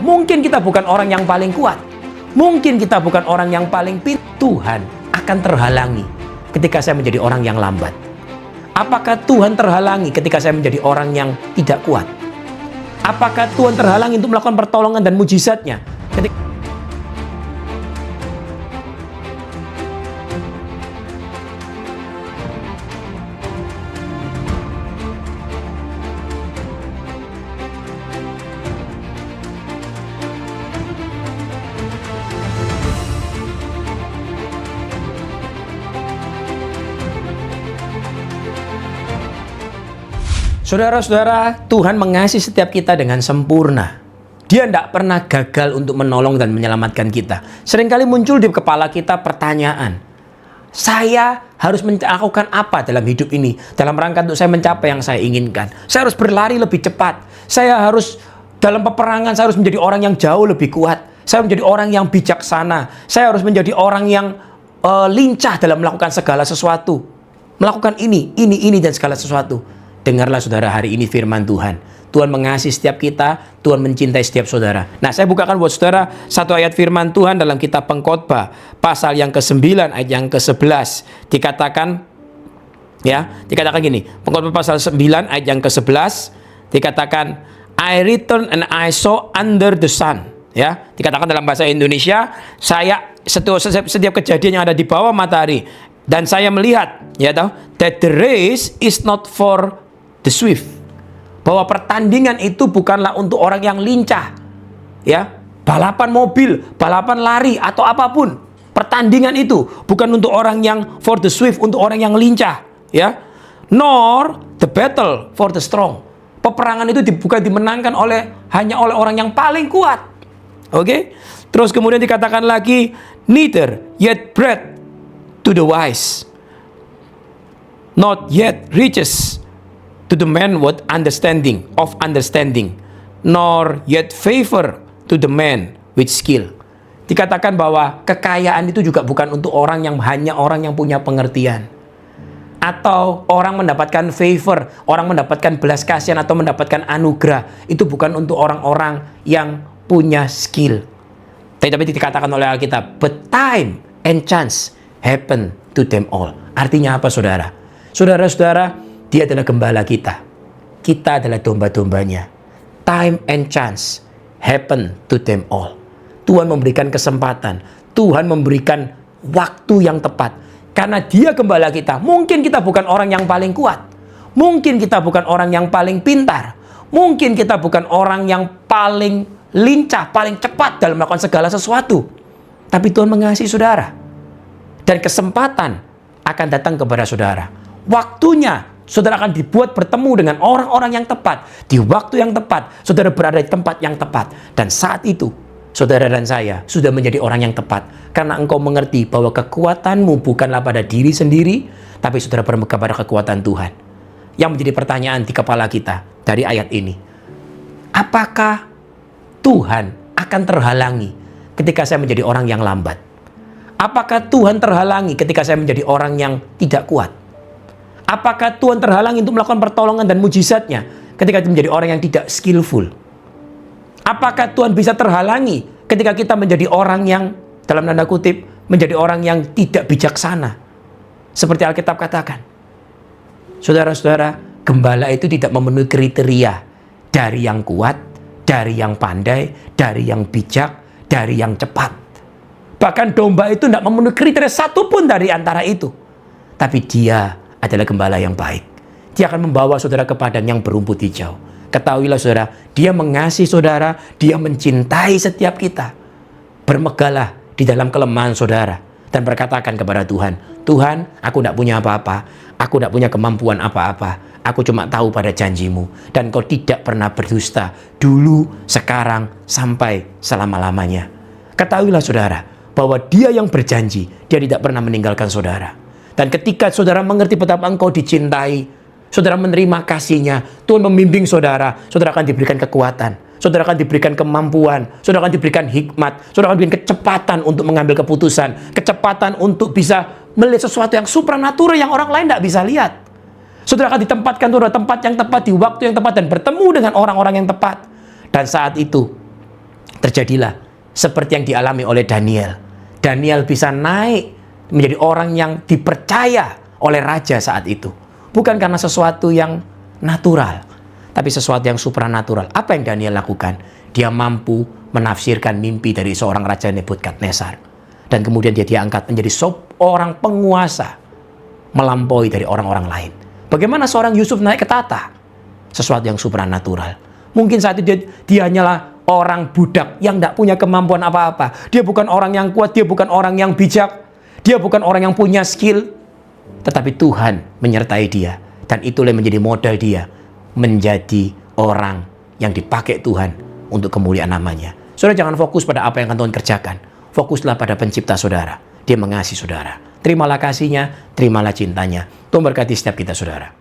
Mungkin kita bukan orang yang paling kuat. Mungkin kita bukan orang yang paling pintar. Tuhan akan terhalangi ketika saya menjadi orang yang lambat. Apakah Tuhan terhalangi ketika saya menjadi orang yang tidak kuat? Apakah Tuhan terhalangi untuk melakukan pertolongan dan mujizatnya ketika saudara-saudara, Tuhan mengasihi setiap kita dengan sempurna. Dia tidak pernah gagal untuk menolong dan menyelamatkan kita. Seringkali muncul di kepala kita pertanyaan, saya harus melakukan apa dalam hidup ini? Dalam rangka untuk saya mencapai yang saya inginkan. Saya harus berlari lebih cepat. Saya harus dalam peperangan, saya harus menjadi orang yang jauh lebih kuat. Saya menjadi orang yang bijaksana. Saya harus menjadi orang yang lincah dalam melakukan segala sesuatu. Melakukan ini, dan segala sesuatu. Dengarlah saudara hari ini firman Tuhan. Tuhan mengasihi setiap kita, Tuhan mencintai setiap saudara. Nah, saya bukakan buat saudara satu ayat firman Tuhan dalam kitab Pengkhotbah, pasal yang ke-9 ayat yang ke-11. Dikatakan gini, Pengkhotbah pasal 9 ayat yang ke-11, dikatakan, I returned and I saw under the sun. Ya, dikatakan dalam bahasa Indonesia, setiap kejadian yang ada di bawah matahari, dan saya melihat, that the race is not for the swift, bahwa pertandingan itu bukanlah untuk orang yang lincah, balapan mobil, balapan lari atau apapun, pertandingan itu bukan untuk orang yang for the swift, untuk orang yang lincah, nor the battle for the strong. Peperangan itu bukan dimenangkan hanya oleh orang yang paling kuat. Terus kemudian dikatakan lagi, neither yet bread to the wise, not yet riches to the man with understanding, nor yet favor to the man with skill. Dikatakan bahwa kekayaan itu juga bukan untuk hanya orang yang punya pengertian, atau orang mendapatkan favor, orang mendapatkan belas kasihan atau mendapatkan anugerah. Itu bukan untuk orang-orang yang punya skill. Tapi dikatakan oleh Alkitab, but time and chance happen to them all. Artinya apa, saudara? Saudara-saudara, Dia adalah gembala kita. Kita adalah domba-dombanya. Time and chance happen to them all. Tuhan memberikan kesempatan. Tuhan memberikan waktu yang tepat. Karena Dia gembala kita. Mungkin kita bukan orang yang paling kuat. Mungkin kita bukan orang yang paling pintar. Mungkin kita bukan orang yang paling lincah, paling cepat dalam melakukan segala sesuatu. Tapi Tuhan mengasihi saudara. Dan kesempatan akan datang kepada saudara. Waktunya, saudara akan dibuat bertemu dengan orang-orang yang tepat. Di waktu yang tepat, saudara berada di tempat yang tepat. Dan saat itu, saudara dan saya sudah menjadi orang yang tepat. Karena engkau mengerti bahwa kekuatanmu bukanlah pada diri sendiri, tapi saudara bermegang pada kekuatan Tuhan. Yang menjadi pertanyaan di kepala kita dari ayat ini, apakah Tuhan akan terhalangi ketika saya menjadi orang yang lambat? Apakah Tuhan terhalangi ketika saya menjadi orang yang tidak kuat? Apakah Tuhan terhalangi untuk melakukan pertolongan dan mujizatnya ketika menjadi orang yang tidak skillful? Apakah Tuhan bisa terhalangi ketika kita menjadi orang yang, dalam tanda kutip, menjadi orang yang tidak bijaksana? Seperti Alkitab katakan. Saudara-saudara, gembala itu tidak memenuhi kriteria dari yang kuat, dari yang pandai, dari yang bijak, dari yang cepat. Bahkan domba itu tidak memenuhi kriteria satupun dari antara itu. Tapi Dia adalah gembala yang baik. Dia akan membawa saudara ke padang yang berumput hijau. Ketahuilah saudara, Dia mengasihi saudara, Dia mencintai setiap kita. Bermegahlah di dalam kelemahan saudara dan berkatakan kepada Tuhan, Tuhan, aku tidak punya apa-apa, aku tidak punya kemampuan apa-apa, aku cuma tahu pada janji-Mu, dan Kau tidak pernah berdusta, dulu, sekarang, sampai selama-lamanya. Ketahuilah saudara, bahwa Dia yang berjanji, Dia tidak pernah meninggalkan saudara. Dan ketika saudara mengerti betapa engkau dicintai, saudara menerima kasih-Nya, Tuhan membimbing saudara, saudara akan diberikan kekuatan, saudara akan diberikan kemampuan, saudara akan diberikan hikmat, saudara akan diberikan kecepatan untuk mengambil keputusan, kecepatan untuk bisa melihat sesuatu yang supranatural yang orang lain tidak bisa lihat. Saudara akan ditempatkan pada tempat yang tepat, di waktu yang tepat, dan bertemu dengan orang-orang yang tepat. Dan saat itu, terjadilah seperti yang dialami oleh Daniel. Daniel bisa naik menjadi orang yang dipercaya oleh raja saat itu. Bukan karena sesuatu yang natural, tapi sesuatu yang supranatural. Apa yang Daniel lakukan? Dia mampu menafsirkan mimpi dari seorang raja Nebukadnezar. Dan kemudian dia diangkat menjadi seorang penguasa melampaui dari orang-orang lain. Bagaimana seorang Yusuf naik ke tahta? Sesuatu yang supranatural. Mungkin saat itu dia hanyalah orang budak yang tidak punya kemampuan apa-apa. Dia bukan orang yang kuat, dia bukan orang yang bijak, dia bukan orang yang punya skill. Tetapi Tuhan menyertai dia. Dan itulah yang menjadi modal dia menjadi orang yang dipakai Tuhan untuk kemuliaan namanya. Saudara jangan fokus pada apa yang akan Tuhan kerjakan. Fokuslah pada pencipta saudara. Dia mengasihi saudara. Terimalah kasihnya, terimalah cintanya. Tuhan berkati setiap kita saudara.